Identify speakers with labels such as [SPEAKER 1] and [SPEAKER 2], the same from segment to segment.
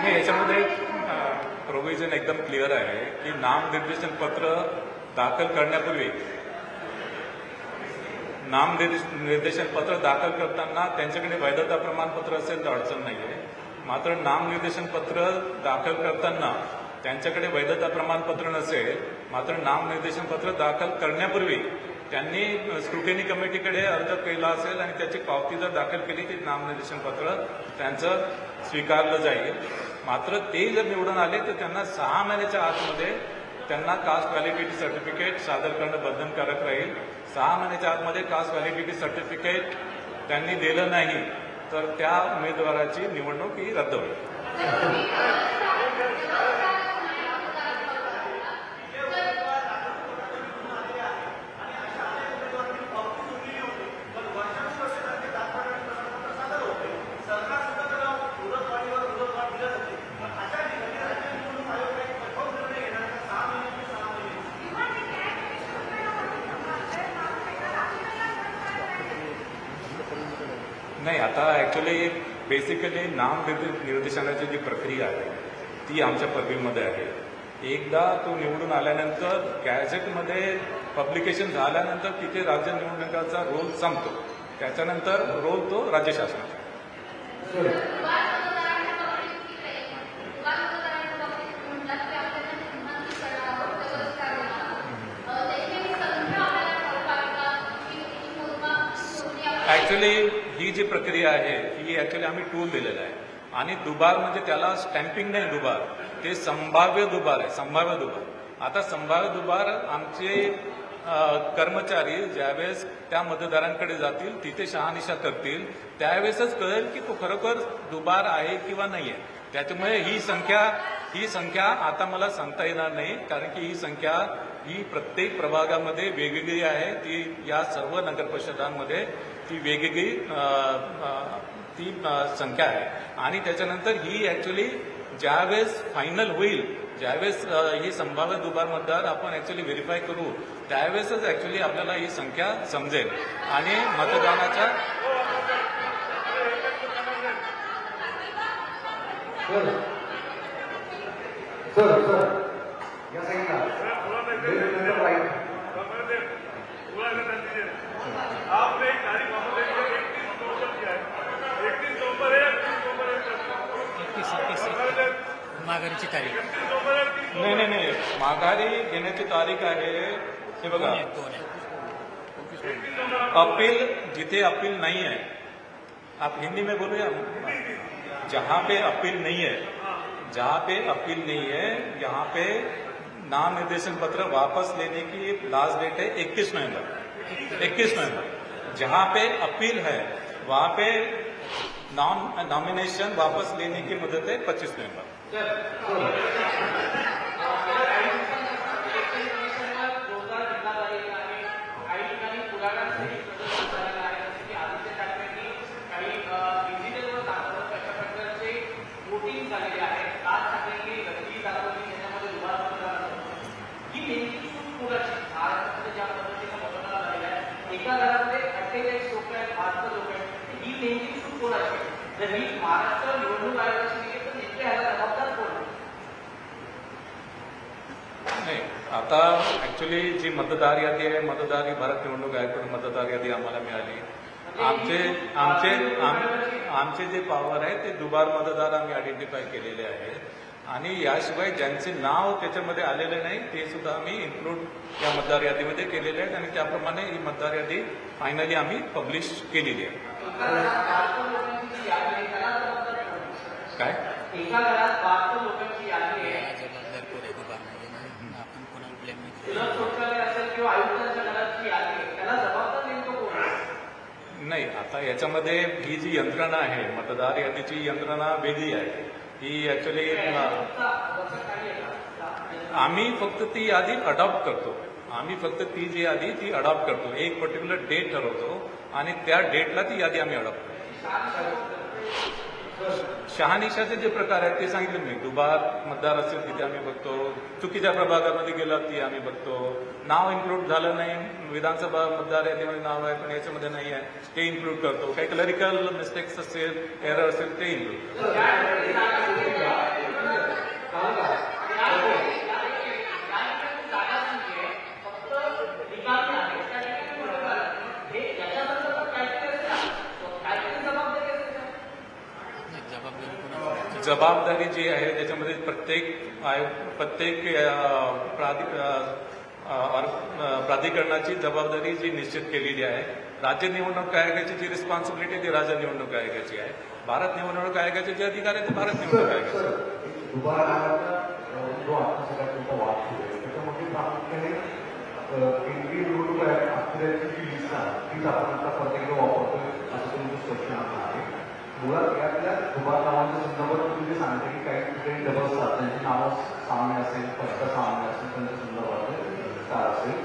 [SPEAKER 1] नाही, याच्यामध्ये प्रोव्हिजन एकदम क्लिअर आहे की नामनिर्देशन पत्र दाखल करण्यापूर्वी नामनिर्देशन पत्र दाखल करताना त्यांच्याकडे वैधता प्रमाणपत्र असेल तर अडचण नाहीये. मात्र नामनिर्देशन पत्र दाखल करताना त्यांच्याकडे वैधता प्रमाणपत्र नसेल, मात्र नामनिर्देशन पत्र दाखल करण्यापूर्वी त्यांनी स्क्रुटिनी कमिटीकडे अर्ज केला असेल आणि त्याची पावती जर दाखल केली की नामनिर्देशन पत्र त्यांचं स्वीकारलं जाईल. मात्र ते जर निवडून आले तर त्यांना 6 महिन्याच्या आतमध्ये त्यांना कास्ट व्हॅलिडिटी सर्टिफिकेट सादर करणं बंधनकारक राहील. 6 महिन्याच्या आतमध्ये कास्ट व्हॅलिडिटी सर्टिफिकेट त्यांनी दिलं नाही तर त्या उमेदवाराची निवडणूक ही रद्द होईल. नाही, आता ॲक्च्युली बेसिकली नामनिर्देशनाची जी प्रक्रिया आहे ती आमच्या पदवीमध्ये आहे. एकदा तो निवडून आल्यानंतर गॅझेटमध्ये पब्लिकेशन झाल्यानंतर तिथे राज्य निवडणुकाचा रोल संपतो. त्याच्यानंतर रोल तो राज्य शासनाचा. ॲक्च्युली ही जी प्रक्रिया आहे ही ॲक्च्युली आम्ही टूल दिलेला आहे आणि दुबार म्हणजे त्याला स्टॅम्पिंग नाही, दुबार ते संभाव्य दुबार आहे. संभाव्य दुबार. आता संभाव्य दुबार आमचे कर्मचारी ज्यावेळेस त्या मतदारांकडे जातील, तिथे शहानिशा करतील, त्यावेळेसच कळेल की तो खरोखर दुबार आहे किंवा नाही आहे. त्याच्यामुळे ही संख्या आता मला सांगता येणार नाही, कारण की ही संख्या ही प्रत्येक प्रभागामध्ये वेगवेगळी आहे. ती या सर्व नगरपरिषदांमध्ये ती वेगवेगळी ती संख्या आहे. आणि त्याच्यानंतर ही ॲक्च्युली ज्यावेळेस फायनल होईल, ज्यावेळेस ही संभाव्य दुबार मतदार आपण ॲक्च्युली व्हेरीफाय करू, त्यावेळेसच ॲक्च्युली आपल्याला ही संख्या समजेल. आणि मतदानाच्या
[SPEAKER 2] माघारीची तारीख
[SPEAKER 1] नाही, माघारी घेण्याची तारीख आहे हे बघा. अपील जिथे अपील नहीं है, आप हिंदी में बोलो. जहाँ पे अपील नहीं है, जहाँ पे अपील नहीं है, यहाँ पे नाम निर्देशन पत्र वापस लेने की लास्ट डेट है 21 नवंबर. 21 नवंबर. जहाँ पे अपील है वहाँ पे नॉमिनेशन वापस लेने की मुदत है 25 नवंबर.
[SPEAKER 3] एका घरामध्ये 48 लोक आहेत, 72 लोक आहेत. ही नेमकी चूक कोणाची? जर ही महाराष्ट्र निवडणूक आयोगाची नाही तर नेमके ह्याला जबाबदार कोण?
[SPEAKER 1] नाही, आता ऍक्च्युली जी मतदार यादी आहे, मतदार ही भारत निवडणूक आयोगाकडून मतदार यादी आम्हाला मिळाली. आमचे जे पॉवर आहे ते दुबार मतदार आम्ही आयडेंटिफाय केलेले आहेत. आणि याशिवाय ज्यांचे नाव त्याच्यामध्ये आलेले नाही ते सुद्धा आम्ही इन्क्लूड या मतदार यादीमध्ये केलेले आहेत. आणि त्याप्रमाणे ही मतदार यादी फायनली आम्ही पब्लिश केलेली आहे. काय
[SPEAKER 3] एका घरात 72 लोकांची यादी आहे, असेल किंवा आयुक्तांच्या घराची यादी आहे, त्याला जबाबदार नेमकं कोण?
[SPEAKER 1] नाही, आता याच्यामध्ये ही जी यंत्रणा आहे, मतदार यादीची यंत्रणा वेगळी आहे. ही ऍक्च्युली आम्ही फक्त ती यादी अडॉप्ट करतो. आम्ही फक्त ती जी यादी ती अडॉप्ट करतो. एक पर्टिक्युलर डेट ठरवतो आणि त्या डेटला ती यादी आम्ही अडॉप्ट करतो. शहानिशाचे जे प्रकार आहेत ते सांगितले मी. दुबार मतदार असेल तिथे आम्ही बघतो, चुकीच्या प्रभागामध्ये गेलो ती आम्ही बघतो, नाव इन्क्लूड झालं नाही, विधानसभा मतदार यादीमध्ये नाव आहे पण याच्यामध्ये नाही आहे ते इन्क्लूड करतो, काही क्लरिकल मिस्टेक्स असेल, एरर असेल ते इन्क्लूड करतो.
[SPEAKER 2] जबाबदारी कोणाची?
[SPEAKER 1] जबाबदारी जी आहे त्याच्यामध्ये प्रत्येक प्राधिकरणाची जबाबदारी जी निश्चित केलेली आहे. राज्य निवडणूक आयोगाची जी रिस्पॉन्सिबिलिटी ती राज्य निवडणूक आयोगाची आहे. भारत निवडणूक आयोगाचे जे अधिकार आहेत ते भारत निवडणूक आयोगाचे.
[SPEAKER 4] जो आता सगळ्यात मोठा वाद सुरू आहे त्याच्यामध्ये प्रामुख्याने केंद्रीय निवडणूक आयोग अखत्यारीची जी लिस्ट आहे तीच आपण आता प्रत्येकाला वापरतोय असं तुमचं स्पष्ट आहे. मुळात यातल्या दुबार नावांच्या संदर्भात तुम्ही जे सांगता की काही डबल असतात त्यांची नावं सामान्य असेल, फक्त सामान्य असेल, त्यांच्या संदर्भात काय असेल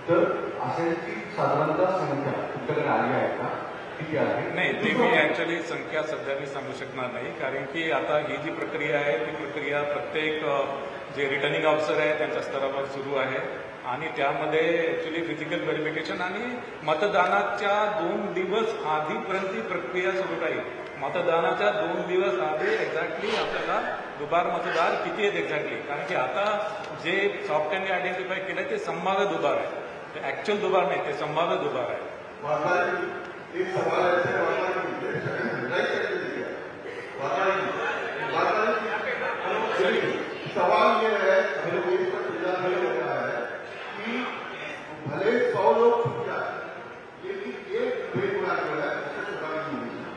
[SPEAKER 4] तर अशांची साधारणतः संख्या तुमच्याकडे आली आहे का, किती आहे?
[SPEAKER 1] नाही, ती मी ऍक्च्युअली संख्या सध्या मी सांगू शकणार नाही, कारण की आता ही जी प्रक्रिया आहे ती प्रक्रिया प्रत्येक जे रिटर्निंग ऑफिसर आहे त्यांच्या स्तरावर सुरू आहे आणि त्यामध्ये ऍक्च्युली फिजिकल व्हेरिफिकेशन आणि मतदानाच्या 2 दिवस आधीपर्यंत ही प्रक्रिया सुरू राहील. मतदानाच्या 2 दिवस आधी एक्झॅक्टली आपल्याला दुबार मतदार किती आहेत एक्झॅक्टली, कारण की आता जे सॉफ्टवेअरने आयडेंटिफाय केलं ते संभाव्य दुबार आहे, ते ऍक्च्युअल दुबार नाही, ते संभाव्य दुबार आहे.
[SPEAKER 4] सवाल ये है कि भले 100 लोग छूट जाए लेकिन एक बेगुनाह जो है उसे छुड़ा नहीं मिलेगा.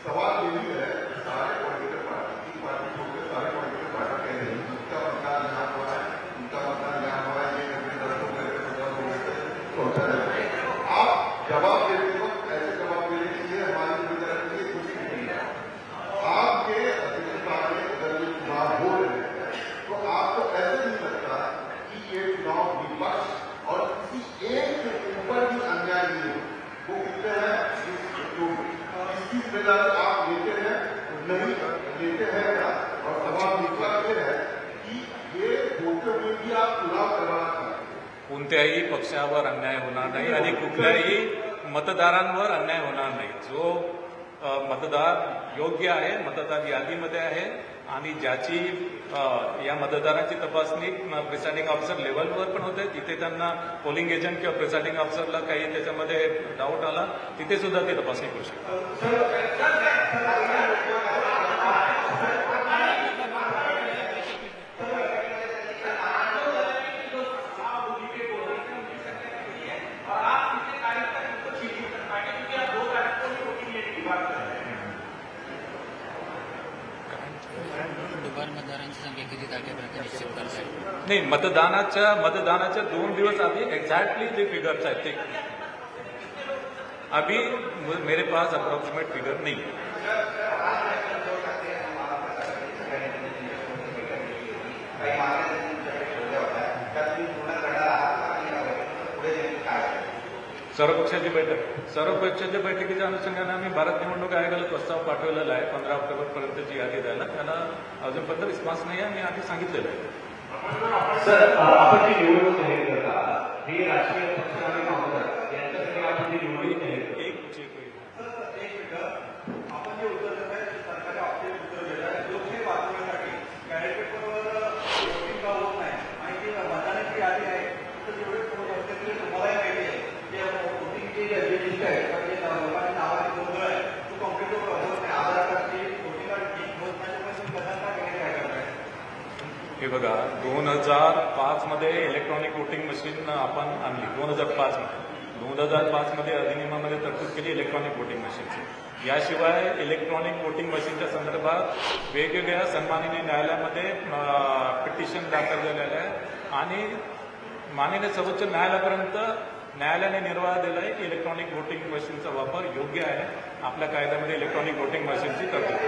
[SPEAKER 4] सवाल यही है सारे पॉलिटिकल पार्टी की पार्टी छोड़कर सारे पॉलिटिकल पार्टी कह रही है उनका मतदान यहाँ हुआ है, उनका मतदान यहाँ हुआ है, ये आप जवाब देते वक्त ऐसे जवाब देने के लिए हमारी तरफ से कुछ नहीं है. आपके अध्यक्षता में अगर ये चुनाव हो रहे हैं तो आपको ऐसे नहीं लगता कि ये चुनाव विपक्ष और किसी एक के ऊपर भी अन्याय नहीं है. वो कितने हैं इसकी जिम्मेदारी आप लेते हैं नहीं लेते हैं क्या? और सवाल निकला ये है कि ये होते हुए भी आप चुनाव करवाना चाहते हैं.
[SPEAKER 1] कोणत्याही पक्षावर अन्याय होणार नाही आणि कुठल्याही मतदारांवर अन्याय होणार नाही. जो मतदार योग्य आहे, मतदार यादीमध्ये आहे आणि ज्याची या मतदारांची तपासणी प्रिसाइडिंग ऑफिसर लेव्हलवर पण होते, तिथे त्यांना पोलिंग एजंट किंवा प्रिसाइडिंग ऑफिसरला काही त्याच्यामध्ये डाऊट आला तिथे सुद्धा ते तपासणी करू शकतात.
[SPEAKER 2] दुबार मतदारांची संख्या किती तारखेपर्यंत निश्चित करता येईल?
[SPEAKER 1] नाही, मतदानाच्या 2 दिवस आधी एक्झॅक्टली जे फिगर्स आहेत ते अभी मेरे पास अप्रॉक्सिमेट फिगर नहीं है. सर्वपक्षाच्या बैठकीच्या अनुषंगाने आम्ही भारत निवडणूक आयोगाला प्रस्ताव पाठवलेला आहे. 15 ऑक्टोबरपर्यंत जी यादी द्यायला, त्याला अजूनपर्यंत रिस्पॉन्स नाही आहे. मी आधी सांगितलेलं आहे.
[SPEAKER 4] सर, आपण जी निवडणूक जाहीर करता ही राजकीय पक्ष आणि काँग्रेस यांच्यासाठी आपण जी निवडणूक जाहीर करता आपण जे उत्तर देत आहे सरकारच्या बाबतीत उत्तर देत आहे लोकशाही वाचवण्यासाठी बॅलेट पेपरवर वोटिंग का होत नाही आणि जी मतदानाची यादी आहे तर जेवढे तुम्हालाही माहिती आहे जे वोटिंगची जी लिस्ट आहे तर जे लोकांच्या नावाची गोंधळ आहे तो कॉम्प्युटर होत नाही. आधार कार्डची वोटिंग कार्ड होत नाही पण मतदान काय करताय?
[SPEAKER 1] हे बघा, 2005 मध्ये इलेक्ट्रॉनिक वोटिंग मशीन आपण आणली. 2005 मध्ये अधिनियमामध्ये तरतूद केली इलेक्ट्रॉनिक वोटिंग मशीनची. याशिवाय इलेक्ट्रॉनिक वोटिंग मशीनच्या संदर्भात वेगवेगळ्या सन्माननीय न्यायालयामध्ये पिटिशन दाखल झालेलं आहे आणि माननीय सर्वोच्च न्यायालयापर्यंत न्यायालयाने निर्वाह दिला आहे की इलेक्ट्रॉनिक वोटिंग मशीनचा वापर योग्य आहे. आपल्या कायद्यामध्ये इलेक्ट्रॉनिक वोटिंग मशीनची तरतूद